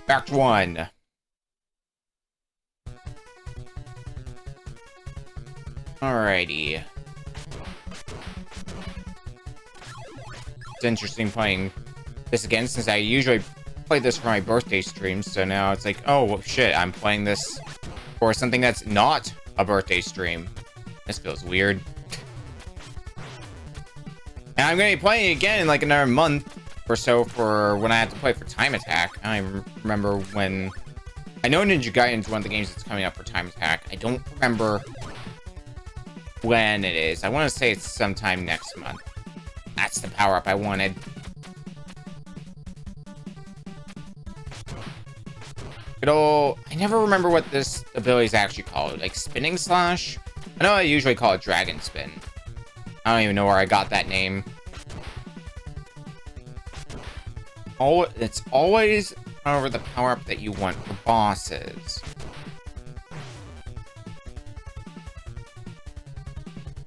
Act 1. Alrighty. It's interesting playing this again, since I usually play this for my birthday streams, so now it's like, oh, well, shit, I'm playing this for something that's not a birthday stream. This feels weird. And I'm going to be playing it again in like another month or so for when I have to play for Time Attack. I remember when... I know Ninja Gaiden is one of the games that's coming up for Time Attack. I don't remember when it is. I want to say it's sometime next month. That's the power-up I wanted. Good old... I never remember what this ability is actually called. Like, Spinning Slash? I know I usually call it Dragon Spin. I don't even know where I got that name. It's always, however, the power-up that you want for bosses.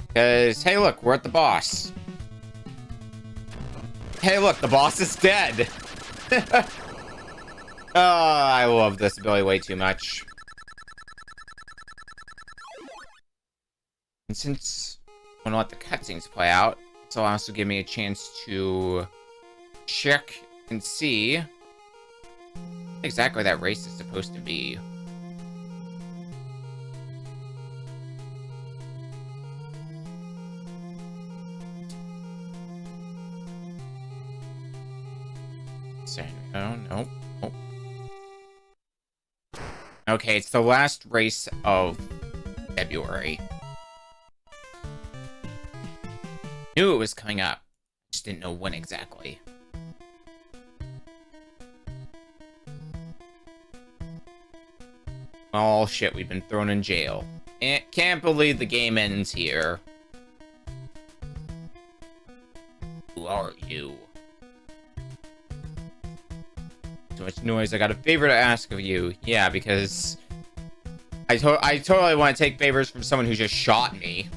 Because, hey, look, we're at the boss. Hey, look, the boss is dead. Oh, I love this ability way too much. And since I want to let the cutscenes play out, this will also give me a chance to check and see what exactly that race is supposed to be. Oh, no. Oh. Okay, it's the last race of February. Knew it was coming up. Just didn't know when exactly. Oh shit, we've been thrown in jail. Can't believe the game ends here. Who are you? Too much noise. I got a favor to ask of you. Yeah, because I totally want to take favors from someone who just shot me.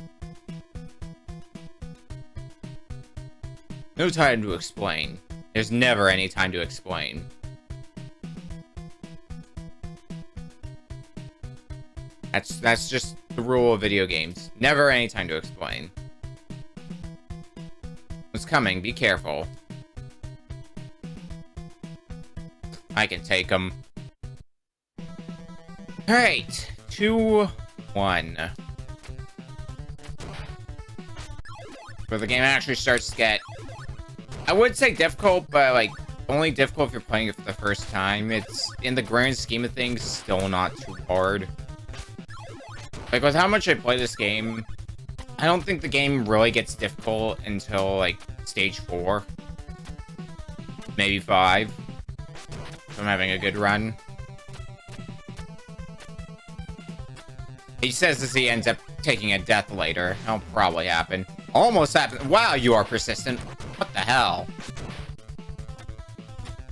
No time to explain. There's never any time to explain. That's just the rule of video games. Never any time to explain. It's coming. Be careful. I can take them. Alright. 2-1. Where the game actually starts to get... I would say difficult, but, like, only difficult if you're playing it for the first time. It's, in the grand scheme of things, still not too hard. Like, with how much I play this game, I don't think the game really gets difficult until, like, stage 4. Maybe 5. If I'm having a good run. He says as he ends up taking a death later. That'll probably happen. Almost happened. Wow, you are persistent. What the hell?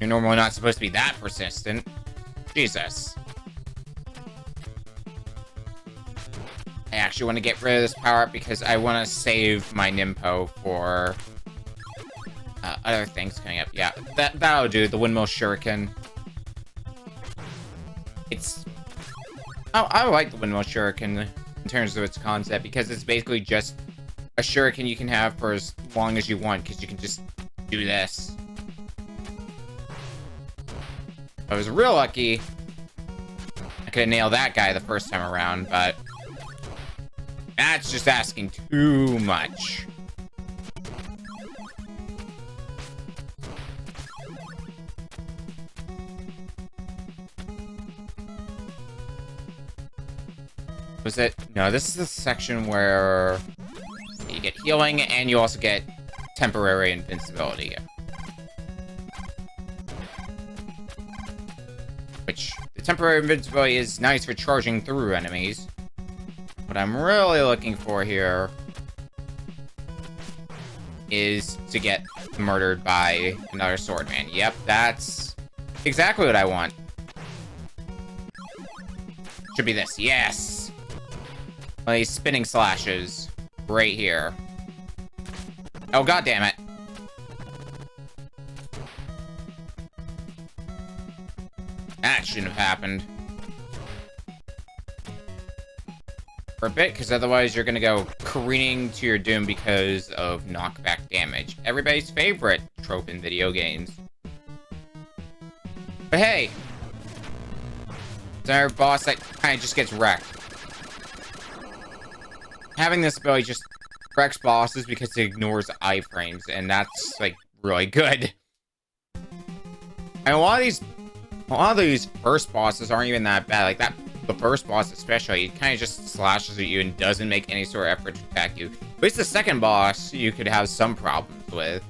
You're normally not supposed to be that persistent. Jesus. I actually want to get rid of this power-up because I want to save my Nimpo for other things coming up. Yeah, that'll do. The Windmill Shuriken. It's... I like the Windmill Shuriken in terms of its concept because it's basically just a shuriken you can have for as long as you want because you can just do this. If I was real lucky, I could have nailed that guy the first time around, but that's just asking too much. Was it? No, this is the section where you get healing and you also get temporary invincibility. Which, the temporary invincibility is nice for charging through enemies. What I'm really looking for here is to get murdered by another swordman. Yep, that's exactly what I want. Should be this. Yes! One of these spinning slashes right here. Oh, god damn it. That shouldn't have happened. For a bit, because otherwise you're gonna go careening to your doom because of knockback damage. Everybody's favorite trope in video games. But hey, it's our boss that kind of just gets wrecked. Having this ability just wrecks bosses because it ignores iframes, and that's like really good. And a lot of these first bosses aren't even that bad. Like that, the first boss especially, it kind of just slashes at you and doesn't make any sort of effort to attack you. At least the second boss, you could have some problems with.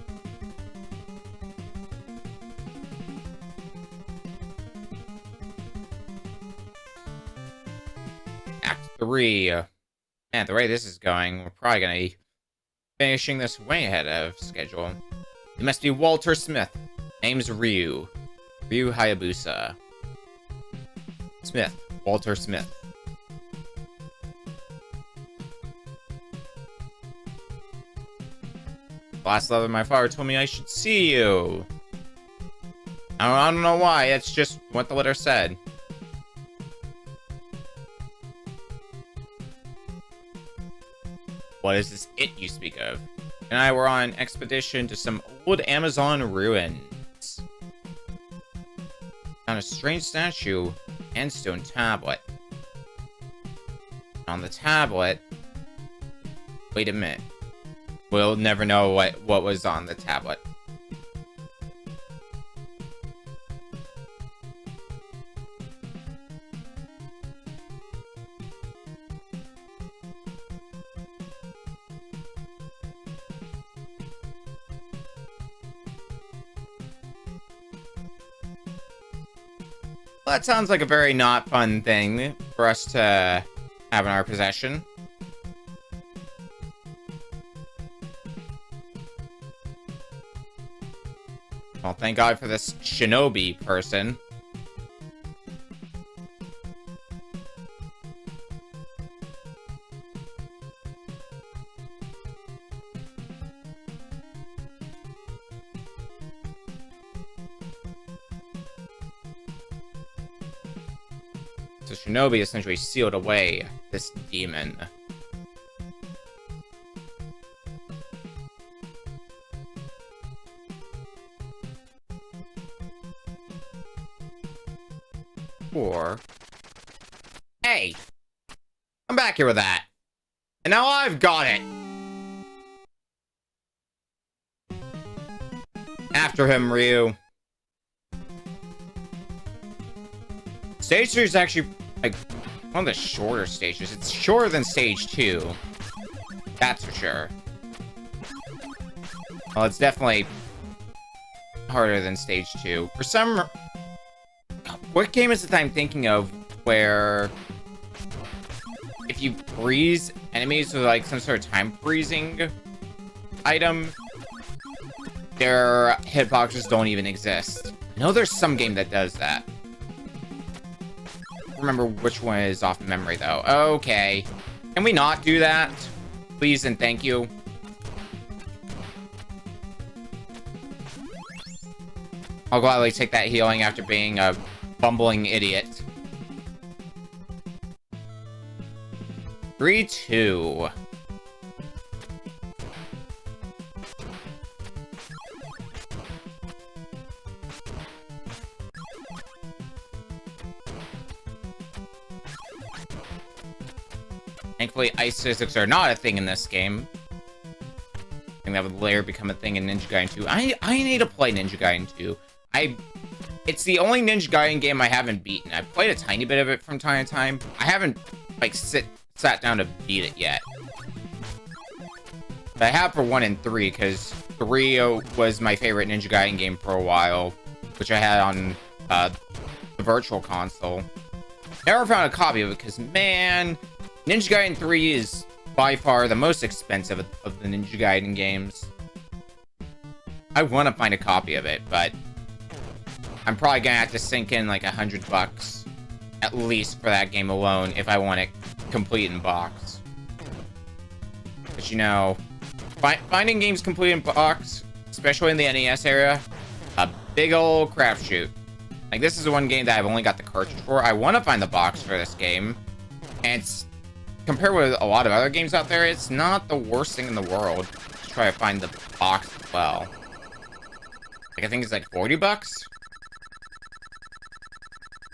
Act 3. Man, the way this is going, we're probably gonna be finishing this way ahead of schedule. It must be Walter Smith. Name's Ryu. Ryu Hayabusa. Smith. Walter Smith. Last level, my father told me I should see you. I don't know why, it's just what the letter said. What is this it you speak of? And I were on an expedition to some old Amazon ruins. Found a strange statue and stone tablet. On the tablet... Wait a minute. We'll never know what was on the tablet. Well, that sounds like a very not fun thing for us to have in our possession. Well, thank God for this shinobi person. So Shinobi essentially sealed away this demon. Or... Hey! I'm back here with that. And now I've got it! After him, Ryu. Stage 3 is actually, like, one of the shorter stages. It's shorter than stage 2. That's for sure. Well, it's definitely harder than stage 2. For some... What game is it that I'm thinking of where... if you freeze enemies with, like, some sort of time freezing item, their hitboxes don't even exist. I know there's some game that does that. Remember which one is off memory though. Okay. Can we not do that? Please and thank you. I'll gladly take that healing after being a bumbling idiot. 3-2. Thankfully, ice physics are not a thing in this game. I think that would later become a thing in Ninja Gaiden 2. I need to play Ninja Gaiden 2. It's the only Ninja Gaiden game I haven't beaten. I've played a tiny bit of it from time to time. I haven't, like, sat down to beat it yet. But I have for 1 and 3, because 3 was my favorite Ninja Gaiden game for a while, which I had on the Virtual Console. Never found a copy of it, because, man... Ninja Gaiden 3 is by far the most expensive of the Ninja Gaiden games. I want to find a copy of it, but I'm probably gonna have to sink in like $100 at least for that game alone if I want it complete in box. But you know, finding games complete in box, especially in the NES era, a big old crapshoot. Like, this is the one game that I've only got the cartridge for. I want to find the box for this game. And it's, compared with a lot of other games out there, it's not the worst thing in the world to try to find the box as well. Like, I think it's like 40 bucks.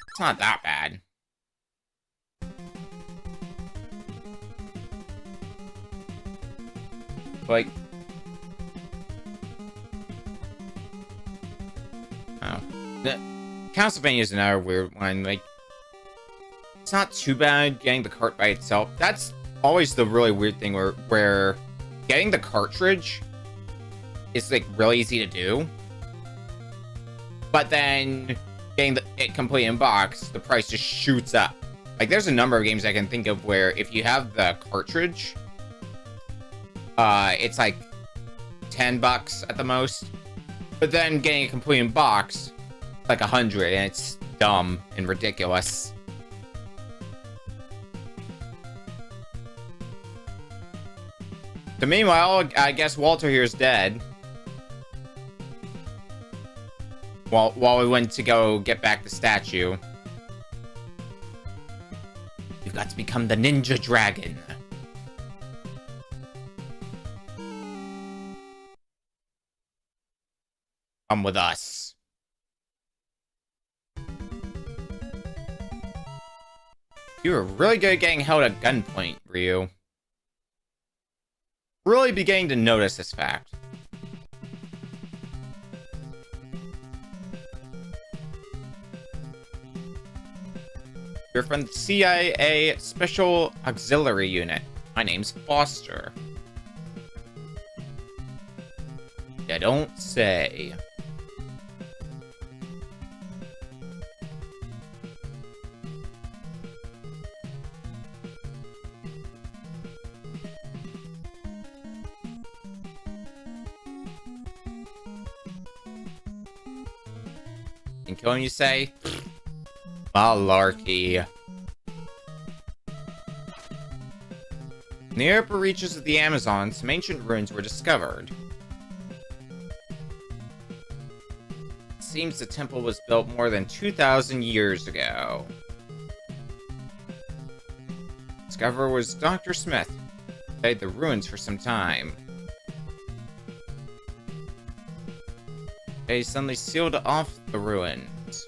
It's not that bad. Like, oh, Castlevania is another weird one. Like, it's not too bad getting the cart by itself. That's always the really weird thing where getting the cartridge is like really easy to do, but then getting it complete in box, the price just shoots up. Like, there's a number of games I can think of where if you have the cartridge, it's like 10 bucks at the most, but then getting it complete in box, like 100, and it's dumb and ridiculous. So meanwhile, I guess Walter here is dead. While we went to go get back the statue. You've got to become the Ninja Dragon. Come with us. You were really good at getting held at gunpoint, Ryu. Really beginning to notice this fact. You're from the CIA Special Auxiliary Unit. My name's Foster. You don't say. And kill him, you say? Malarkey. In the upper reaches of the Amazon, some ancient ruins were discovered. It seems the temple was built more than 2,000 years ago. The discoverer was Dr. Smith, who studied the ruins for some time. They suddenly sealed off the ruins.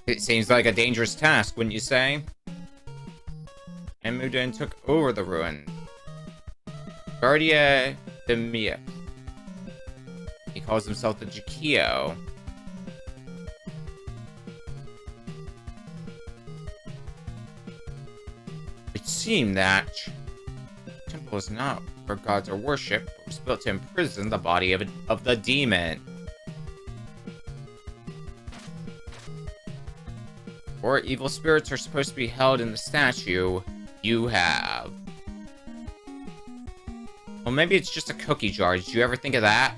It seems like a dangerous task, wouldn't you say? And moved in and took over the ruin. Guardia de Mia. He calls himself the Jakio. It seemed that the temple was not where gods are worshipped, but was built to imprison the body of the demon. Or evil spirits are supposed to be held in the statue you have. Well, maybe it's just a cookie jar. Did you ever think of that?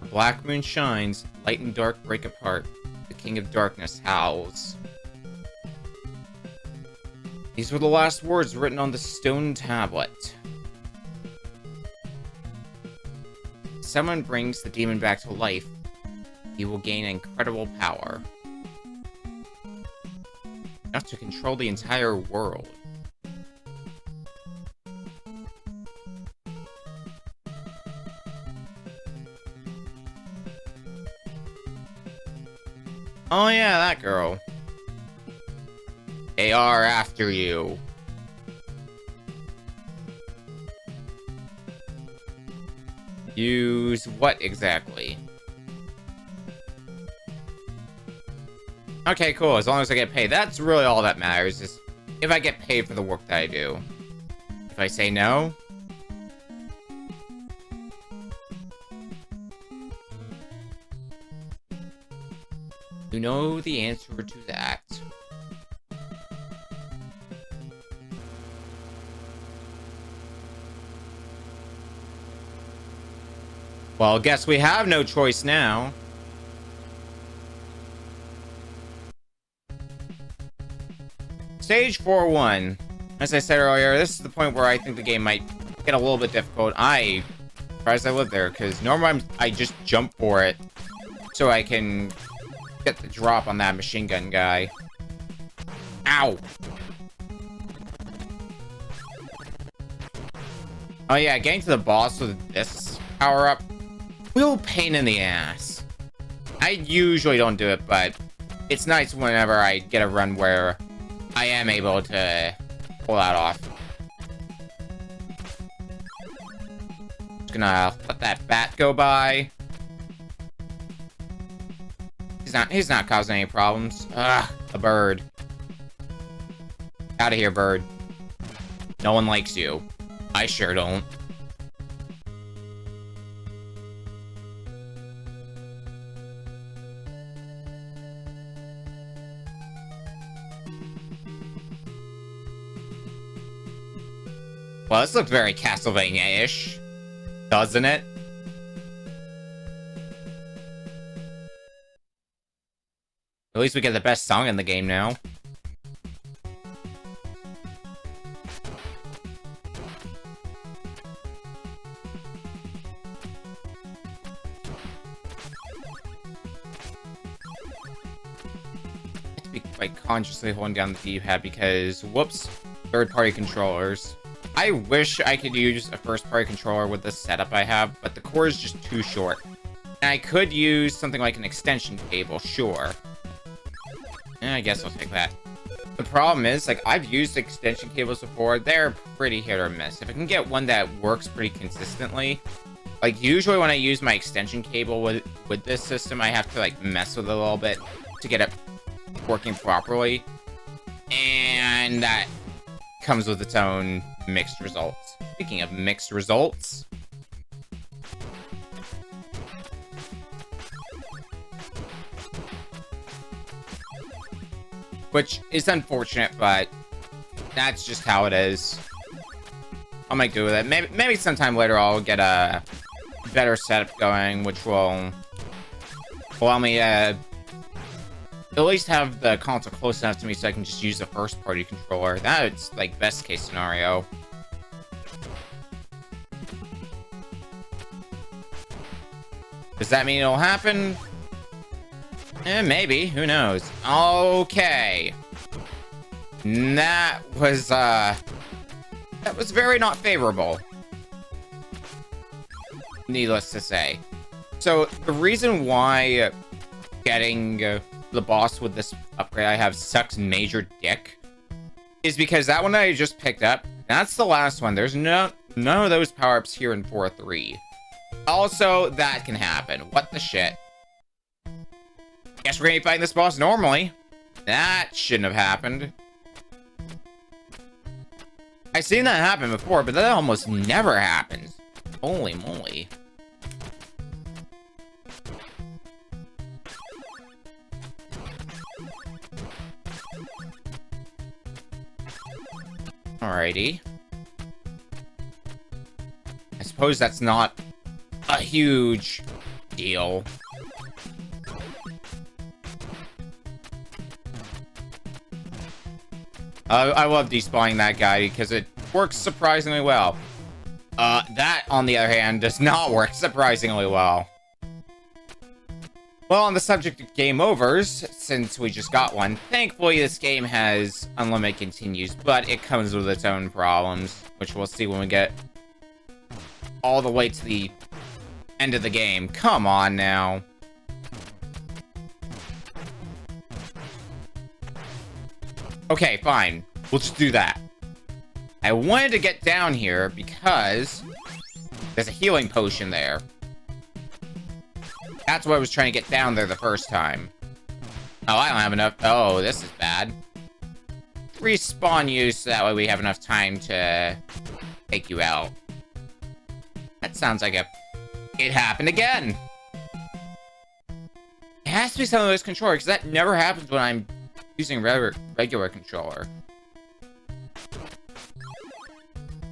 The black moon shines, light and dark break apart. The King of Darkness howls. These were the last words written on the stone tablet. If someone brings the demon back to life, he will gain incredible power. Enough to control the entire world. Oh yeah, that girl. They are after you. Use what exactly? Okay, cool. As long as I get paid. That's really all that matters, is if I get paid for the work that I do. If I say no... You know the answer to that. Well, guess we have no choice now. Stage 4-1. As I said earlier, this is the point where I think the game might get a little bit difficult. Surprised I lived there, because normally I just jump for it so I can get the drop on that machine gun guy. Ow! Oh yeah, getting to the boss with this power-up, real pain in the ass. I usually don't do it, but it's nice whenever I get a run where I am able to pull that off. Just gonna let that bat go by. He's not causing any problems. Ugh, a bird. Out of here, bird. No one likes you. I sure don't. Well, this looks very Castlevania-ish, doesn't it? At least we get the best song in the game now. I have to be quite consciously holding down the D-pad because, whoops, third-party controllers. I wish I could use a first-party controller with the setup I have, but the cord is just too short. And I could use something like an extension cable, sure. I guess I'll take that. The problem is, like, I've used extension cables before. They're pretty hit or miss. If I can get one that works pretty consistently, like, usually when I use my extension cable with this system, I have to, like, mess with it a little bit to get it working properly. And that comes with its own mixed results. Speaking of mixed results, which is unfortunate, but that's just how it is. I'll make do with it. Maybe sometime later I'll get a better setup going, which will allow me to at least have the console close enough to me so I can just use the first-party controller. That's, like, best-case scenario. Does that mean it'll happen? Maybe. Who knows? Okay. That was very not favorable. Needless to say. So, the reason why getting the boss with this upgrade I have sucks major dick is because that one that I just picked up, that's the last one. There's none of those power-ups here in 4-3. Also, that can happen. What the shit? Guess we're gonna be fighting this boss normally. That shouldn't have happened. I've seen that happen before, but that almost never happens. Holy moly. Alrighty. I suppose that's not a huge deal. I love despawning that guy because it works surprisingly well. That, on the other hand, does not work surprisingly well. Well, on the subject of game overs, since we just got one, thankfully this game has unlimited continues, but it comes with its own problems, which we'll see when we get all the way to the end of the game. Come on now. Okay, fine. We'll just do that. I wanted to get down here because there's a healing potion there. That's why I was trying to get down there the first time. Oh, I don't have enough. Oh, this is bad. Respawn you so that way we have enough time to take you out. That sounds like it happened again. It has to be some of those controllers, because that never happens when I'm using regular controller.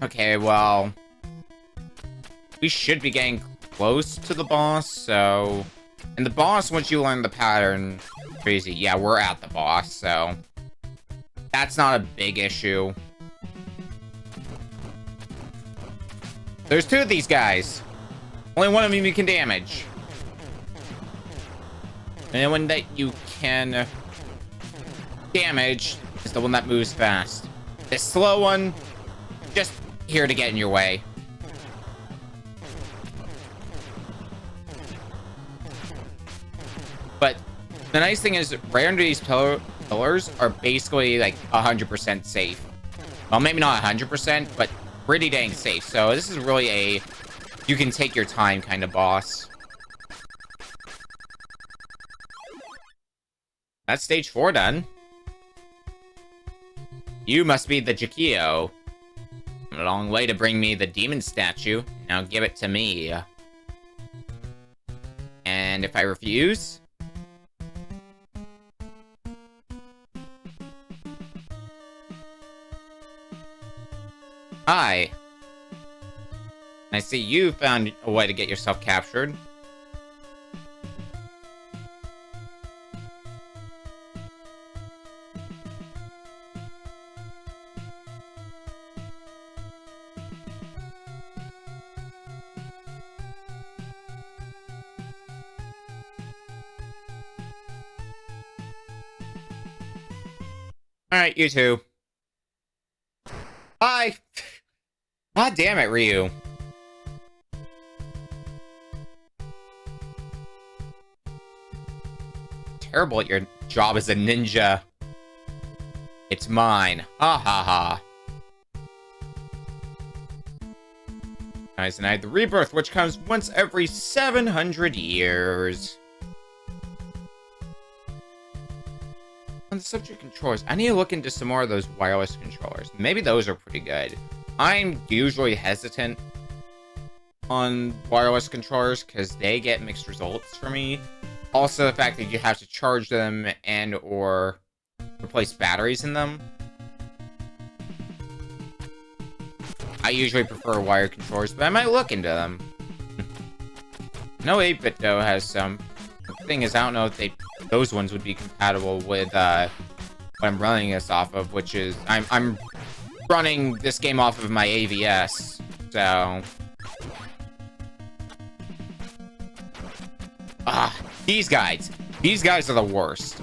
Okay, well, we should be getting close to the boss, so... And the boss, once you learn the pattern, crazy. Yeah, we're at the boss, so... That's not a big issue. There's two of these guys. Only one of them you can damage. And the one that you can damage is the one that moves fast. The slow one, just here to get in your way. But the nice thing is, right under these pillars are basically like 100% safe. Well, maybe not 100%, but pretty dang safe. So this is really a you can take your time kind of boss. That's stage 4 done. You must be the Jakio. A long way to bring me the demon statue. Now give it to me. And if I refuse... Hi. I see you found a way to get yourself captured. Alright, you two. Bye! God damn it, Ryu. Terrible at your job as a ninja. It's mine. Ha ha ha. Guys, and I had the rebirth, which comes once every 700 years. On the subject controllers, I need to look into some more of those wireless controllers. Maybe those are pretty good. I'm usually hesitant on wireless controllers because they get mixed results for me. Also, the fact that you have to charge them and or replace batteries in them. I usually prefer wired controllers, but I might look into them. No 8-bit though has some. The thing is, I don't know if those ones would be compatible with what I'm running this off of, which is I'm running this game off of my AVS, so these guys are the worst.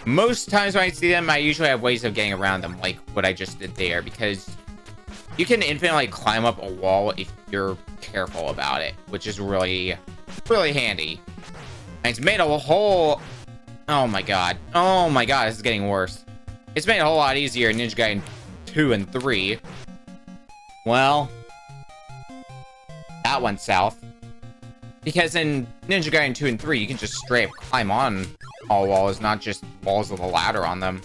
Most times when I see them, I usually have ways of getting around them, like what I just did there, because you can infinitely climb up a wall if you're careful about it, which is really, really handy. And it's made a whole... Oh my god, this is getting worse. It's made a whole lot easier in Ninja Gaiden 2 and 3. Well, that went south. Because in Ninja Gaiden 2 and 3, you can just straight up climb on all walls, not just walls with a ladder on them.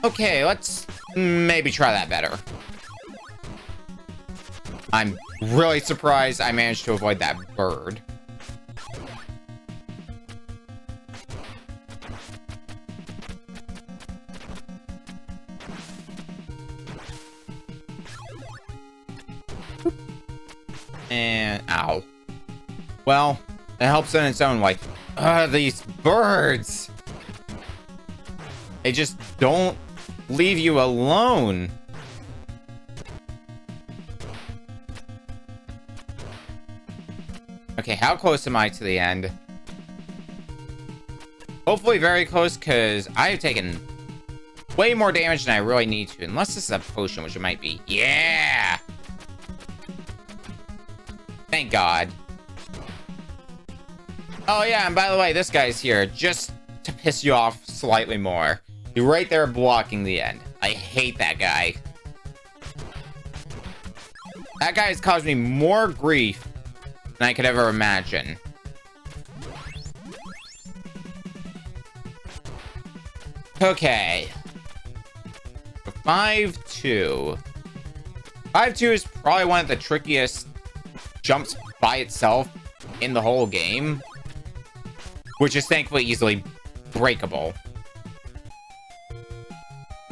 Okay, let's maybe try that better. I'm really surprised I managed to avoid that bird. And ow. Well, it helps in its own way. These birds! They just don't leave you alone. Okay, how close am I to the end? Hopefully very close, because I have taken way more damage than I really need to. Unless this is a potion, which it might be. Yeah! Thank God. Oh yeah, and by the way, this guy's here just to piss you off slightly more. You're right there blocking the end. I hate that guy. That guy has caused me more grief than I could ever imagine. Okay. 5-2. 5-2 is probably one of the trickiest jumps by itself in the whole game, which is thankfully easily breakable.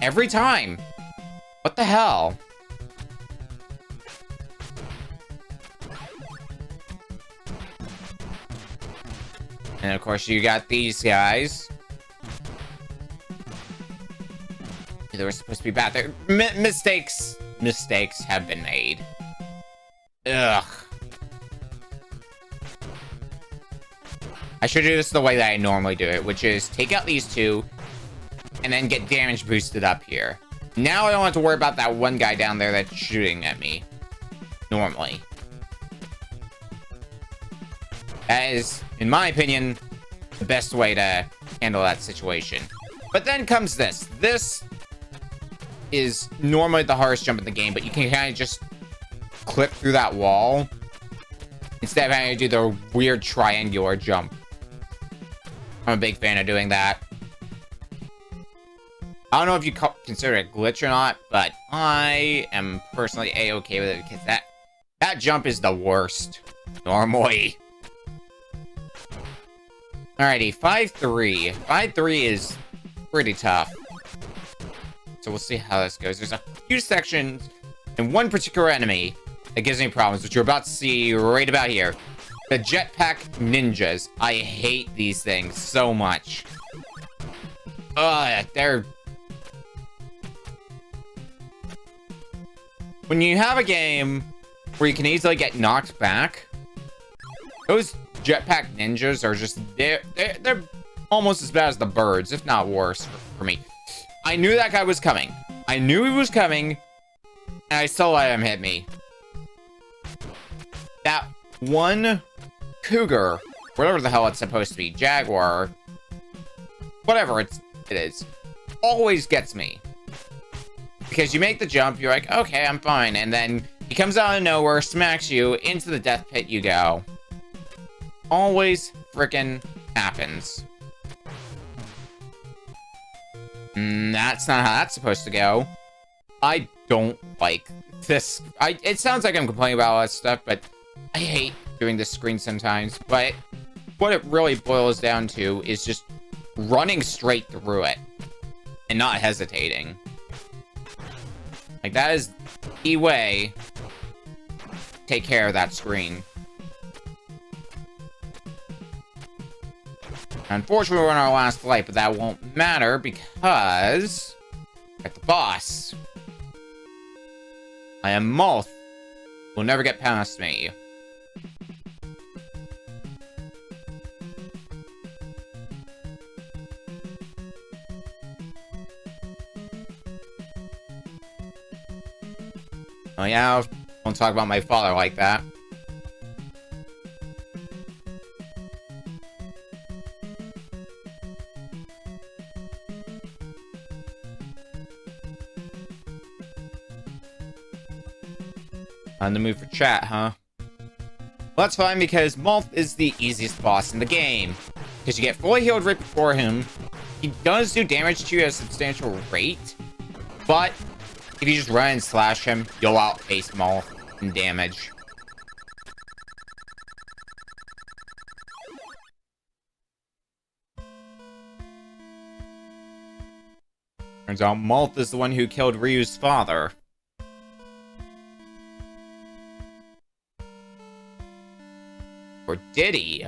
Every time. What the hell? And of course, you got these guys. They were supposed to be bad. Mistakes have been made. Ugh. I should do this the way that I normally do it, which is take out these two, and then get damage boosted up here. Now I don't have to worry about that one guy down there that's shooting at me. Normally. That is, in my opinion, the best way to handle that situation. But then comes this. This is normally the hardest jump in the game, but you can kind of just clip through that wall instead of having to do the weird triangular jump. I'm a big fan of doing that. I don't know if you consider it a glitch or not, but I am personally a-okay with it because that jump is the worst. Normally. Alrighty, 5-3. 5-3 is pretty tough. So we'll see how this goes. There's a few sections and one particular enemy that gives me problems, which you're about to see right about here. The jetpack ninjas. I hate these things so much. They're... When you have a game where you can easily get knocked back, those jetpack ninjas are just... They're almost as bad as the birds, if not worse for me. I knew that guy was coming. I knew he was coming, and I still let him hit me. That one cougar, whatever the hell it's supposed to be, jaguar, whatever it is, always gets me. Because you make the jump, you're like, okay, I'm fine, and then he comes out of nowhere, smacks you, into the death pit you go. Always frickin' happens. That's not how that's supposed to go. I don't like this. It sounds like I'm complaining about all that stuff, but I hate doing this screen sometimes. But what it really boils down to is just running straight through it and not hesitating. Like, that is the way to take care of that screen. Unfortunately, we're on our last life, but that won't matter because... at the boss. I am Moth. Will never get past me. Oh yeah, don't talk about my father like that. On the move for chat, huh? Well, that's fine because Moth is the easiest boss in the game. Because you get fully healed right before him. He does do damage to you at a substantial rate. But if you just run and slash him, you'll outpace Moth in damage. Turns out Moth is the one who killed Ryu's father. Or did he?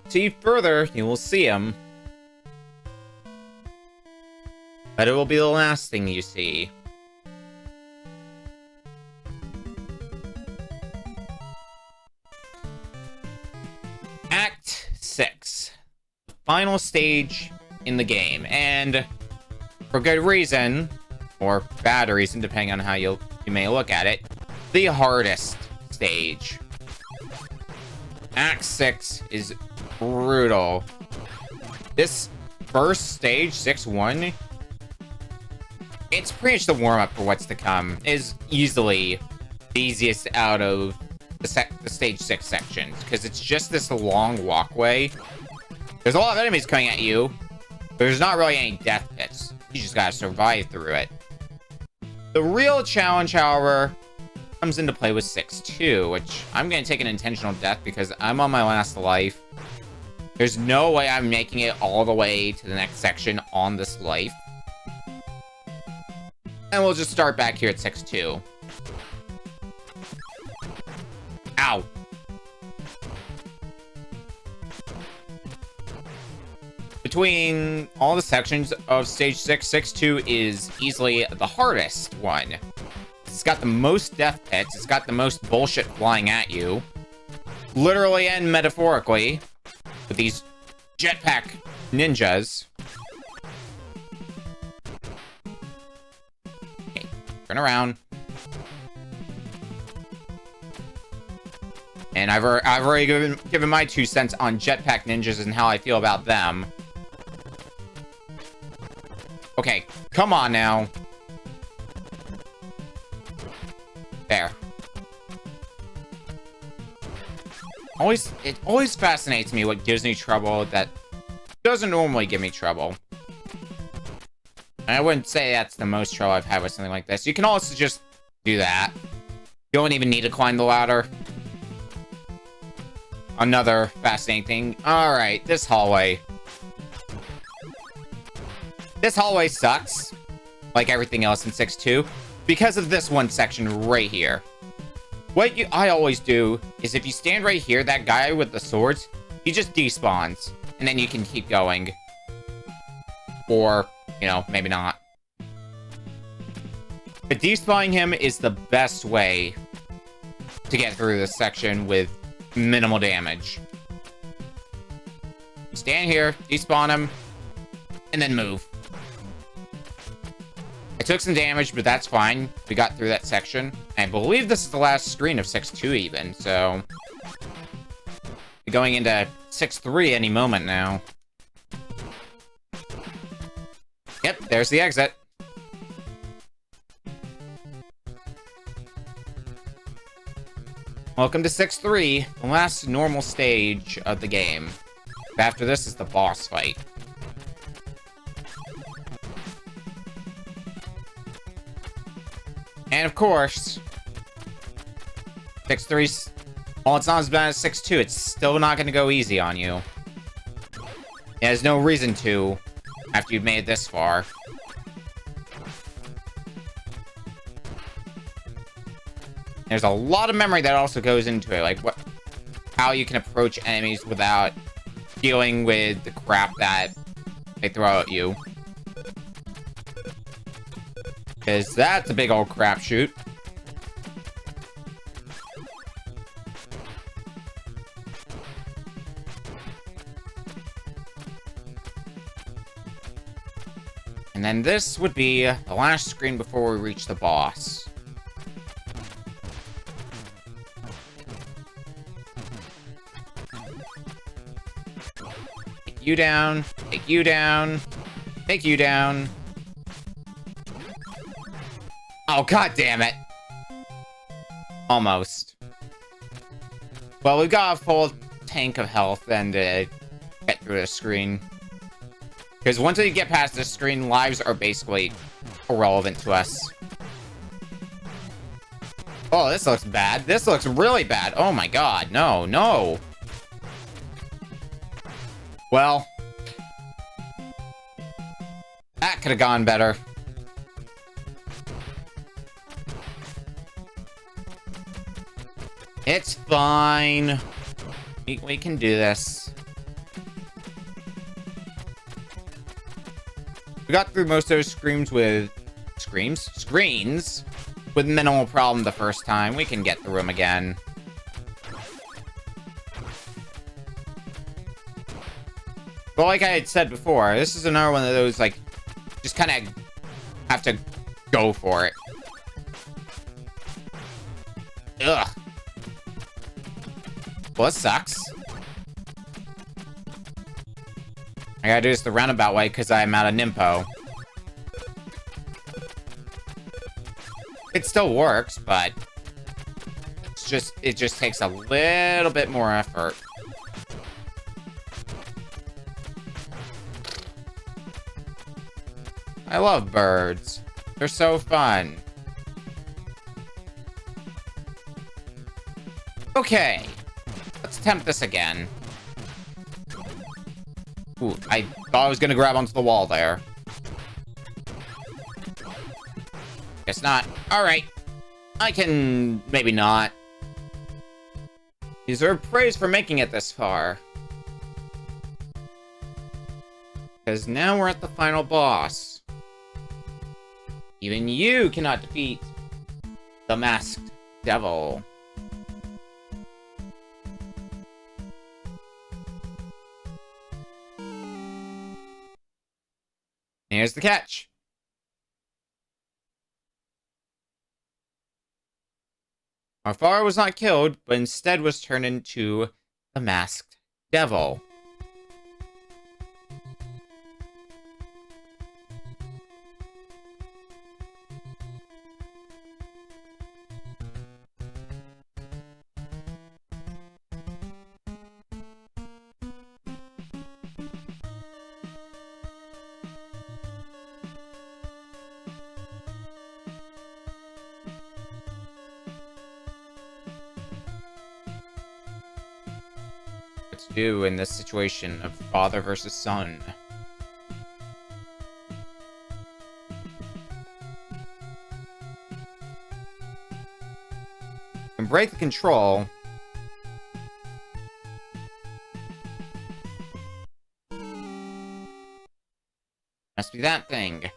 See further, you will see him. But it will be the last thing you see. Act 6. The final stage in the game, and for good reason, or bad reason, depending on how you may look at it, the hardest stage. Act 6 is brutal. This first stage, 6-1, it's pretty much the warm-up for what's to come. It is easily the easiest out of the stage 6 sections, because it's just this long walkway. There's a lot of enemies coming at you, but there's not really any death pits. You just gotta survive through it. The real challenge, however, comes into play with 6-2, which I'm gonna take an intentional death because I'm on my last life. There's no way I'm making it all the way to the next section on this life. And we'll just start back here at 6-2. Ow. Between all the sections of stage 6, 6-2 is easily the hardest one. It's got the most death pits. It's got the most bullshit flying at you. Literally and metaphorically. With these jetpack ninjas. Okay, turn around. And I've already given my 2 cents on jetpack ninjas and how I feel about them. Okay, come on now. There. It always fascinates me what gives me trouble that doesn't normally give me trouble. And I wouldn't say that's the most trouble I've had with something like this. You can also just do that. You don't even need to climb the ladder. Another fascinating thing. Alright, this hallway. This hallway sucks, like everything else in 6-2, because of this one section right here. What I always do is if you stand right here, that guy with the swords, he just despawns, and then you can keep going. Or, you know, maybe not. But despawning him is the best way to get through this section with minimal damage. You stand here, despawn him, and then move. I took some damage, but that's fine. We got through that section. I believe this is the last screen of 6-2 even, so... we're going into 6-3 any moment now. Yep, there's the exit. Welcome to 6-3, the last normal stage of the game. After this is the boss fight. And of course, 6-3's, while it's not as bad as 6-2, it's still not going to go easy on you. It has no reason to, after you've made it this far. There's a lot of memory that also goes into it, like how you can approach enemies without dealing with the crap that they throw at you. Because that's a big old crapshoot. And then this would be the last screen before we reach the boss. Take you down, take you down, take you down. Oh, god damn it. Almost. Well, we've got a full tank of health and get through this screen. Because once you get past this screen, lives are basically irrelevant to us. Oh, this looks bad. This looks really bad. Oh my god. No, no. Well. That could have gone better. It's fine. We can do this. We got through most of those screens with... Screens? With minimal problem the first time. We can get through them again. But like I had said before, this is another one of those, like, just kind of have to go for it. Ugh. Well, it sucks. I gotta do this the roundabout way because I'm out of Nimpo. It still works, but it just takes a little bit more effort. I love birds. They're so fun. Okay. Let's attempt this again. Ooh, I thought I was gonna grab onto the wall there. guess not. Alright. I can... maybe not. You deserve praise for making it this far. Because now we're at the final boss. Even you cannot defeat the Masked Devil. Here's the catch. Our father was not killed, but instead was turned into the Masked Devil. To do in this situation of father versus son. And break the control. Must be that thing.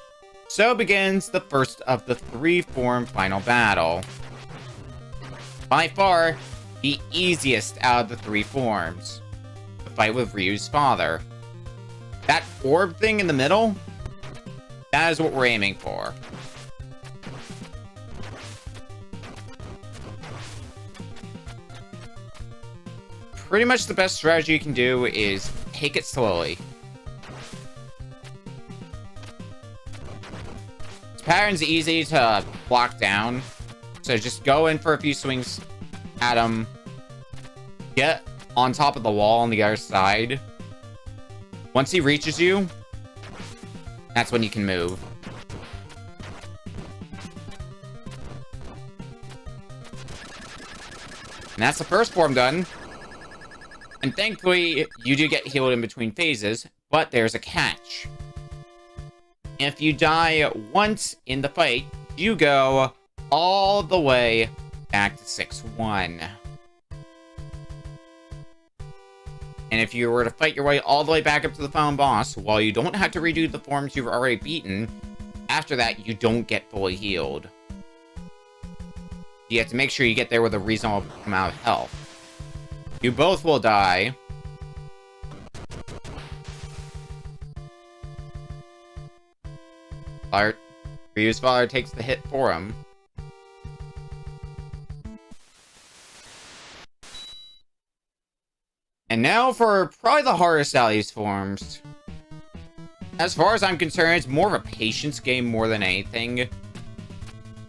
So begins the first of the three-form final battle. By far, the easiest out of the three forms. Fight with Ryu's father. That orb thing in the middle? That is what we're aiming for. Pretty much the best strategy you can do is take it slowly. This pattern's easy to block down, so just go in for a few swings at him. Get on top of the wall on the other side. Once he reaches you, that's when you can move. And that's the first form done. And thankfully, you do get healed in between phases, but there's a catch. If you die once in the fight, you go all the way back to 6-1. And if you were to fight your way all the way back up to the final boss, while you don't have to redo the forms you've already beaten, after that, you don't get fully healed. You have to make sure you get there with a reasonable amount of health. You both will die. Ryu's father takes the hit for him. And now for probably the hardest out of these forms. As far as I'm concerned, it's more of a patience game more than anything.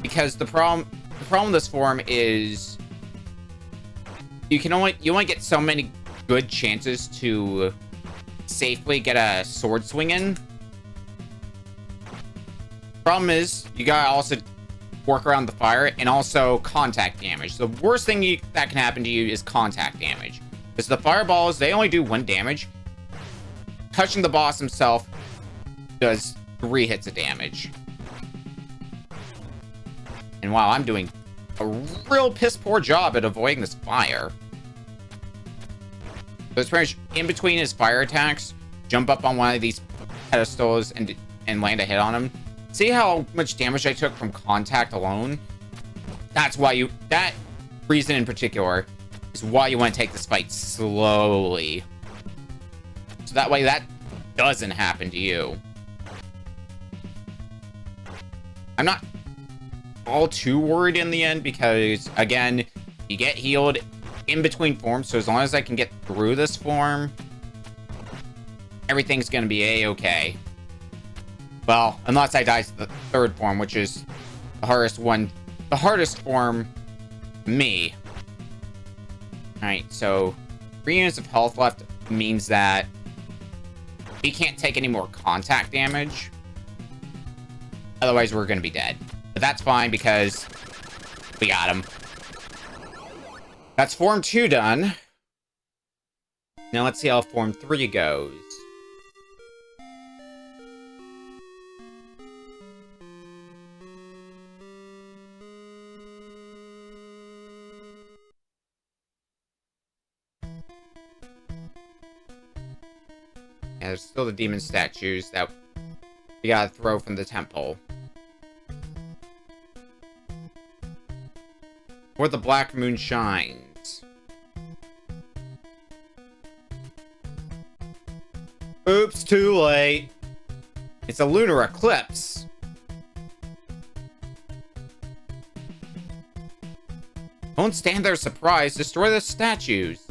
Because the problem with this form is you only get so many good chances to safely get a sword swing in. Problem is, you gotta also work around the fire and also contact damage. The worst thing that can happen to you is contact damage. Because the fireballs, they only do 1 damage. Touching the boss himself does 3 hits of damage. And wow, I'm doing a real piss poor job at avoiding this fire. So it's pretty much in between his fire attacks, jump up on one of these pedestals and land a hit on him. See how much damage I took from contact alone? That's why that reason in particular is why you want to take this fight slowly. So that way that doesn't happen to you. I'm not all too worried in the end because, again, you get healed in between forms, so as long as I can get through this form, everything's gonna be a-okay. Well, unless I die to the third form, which is the hardest one. The hardest form, me. Alright, so 3 units of health left means that we can't take any more contact damage. Otherwise, we're gonna be dead. But that's fine because we got him. That's Form 2 done. Now let's see how Form 3 goes. Yeah, there's still the demon statues that we gotta throw from the temple. Where the black moon shines. Oops, too late. It's a lunar eclipse. Don't stand there surprised. Destroy the statues.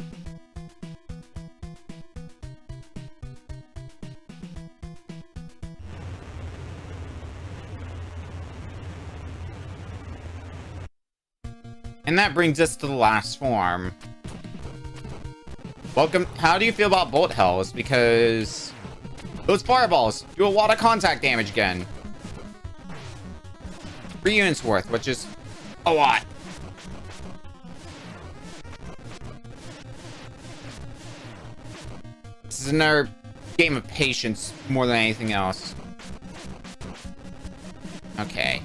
And that brings us to the last form. Welcome. How do you feel about bullet hells? Because those fireballs do a lot of contact damage again. 3 units worth, which is a lot. This is another game of patience more than anything else. Okay.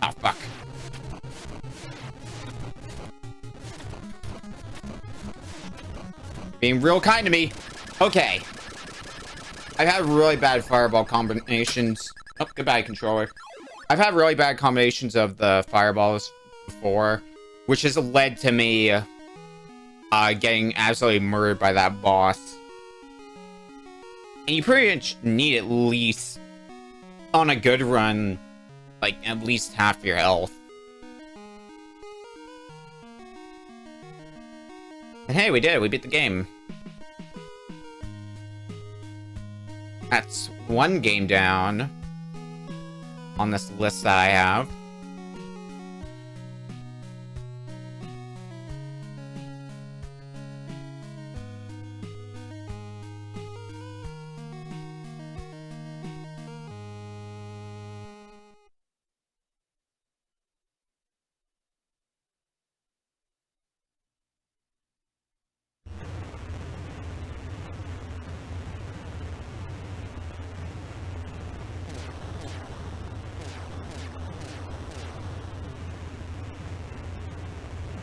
Oh, fuck. Being real kind to me. Okay. I've had really bad fireball combinations. Oh, goodbye, controller. I've had really bad combinations of the fireballs before, which has led to me getting absolutely murdered by that boss. And you pretty much need at least, on a good run, like, at least half your health. And hey, we did it. We beat the game. That's one game down on this list that I have.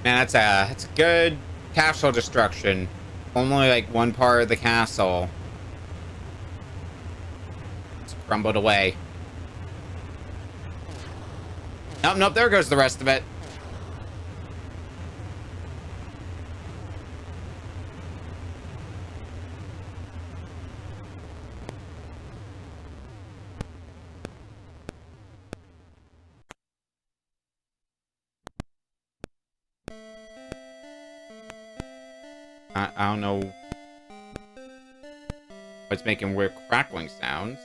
Man, that's a good castle destruction. Only like one part of the castle. It's crumbled away. Nope, nope, there goes the rest of it. I don't know what's making weird crackling sounds.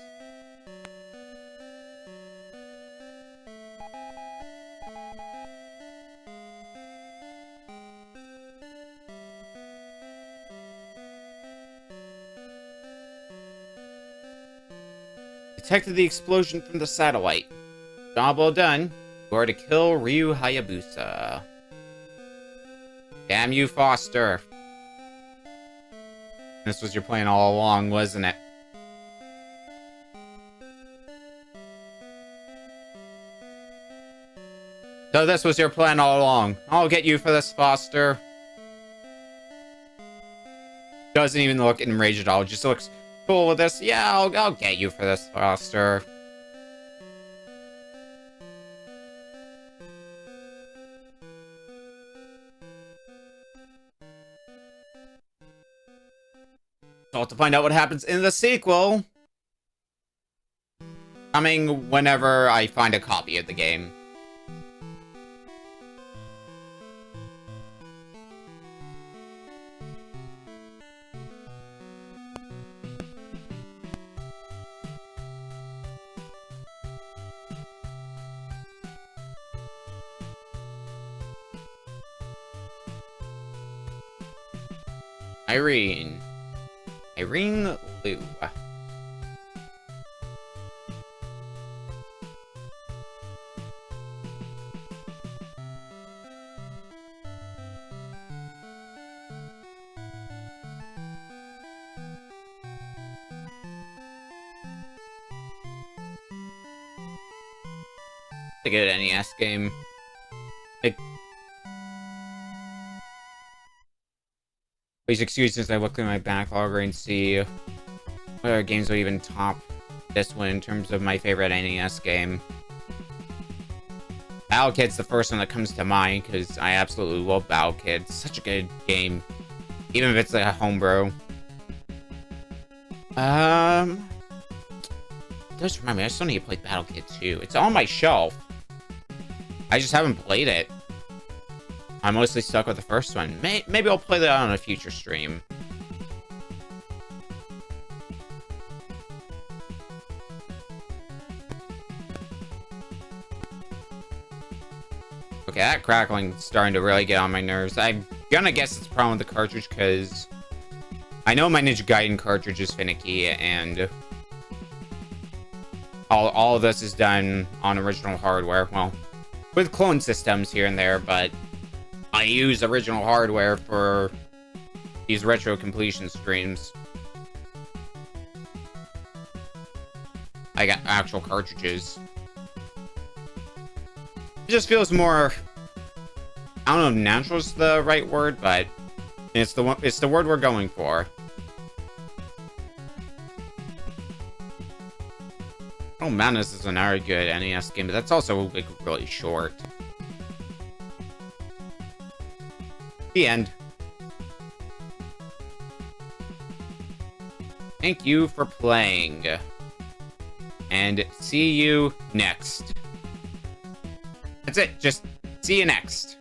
Detected the explosion from the satellite. Job well done. You are to kill Ryu Hayabusa. Damn you, Foster. This was your plan all along, wasn't it? So this was your plan all along. I'll get you for this, Foster. Doesn't even look enraged at all. Just looks cool with this. Yeah, I'll get you for this, Foster. So to find out what happens in the sequel. Coming whenever I find a copy of the game. Irene Liu. A good NES game. Please excuse as I look through my backlog and see what other games will even top this one in terms of my favorite NES game. Battle Kid's the first one that comes to mind, because I absolutely love Battle Kid. It's such a good game, even if it's like a homebrew. Just remind me, I still need to play Battle Kid 2. It's on my shelf. I just haven't played it. I'm mostly stuck with the first one. Maybe I'll play that on a future stream. Okay, that crackling's starting to really get on my nerves. I'm gonna guess it's a problem with the cartridge, because I know my Ninja Gaiden cartridge is finicky, and all of this is done on original hardware. Well, with clone systems here and there, but I use original hardware for these retro completion streams. I got actual cartridges. It just feels more, I don't know if natural is the right word, but it's the word we're going for. Oh, Madness is another good NES game, but that's also like really short. The end. Thank you for playing. And see you next. That's it. Just see you next.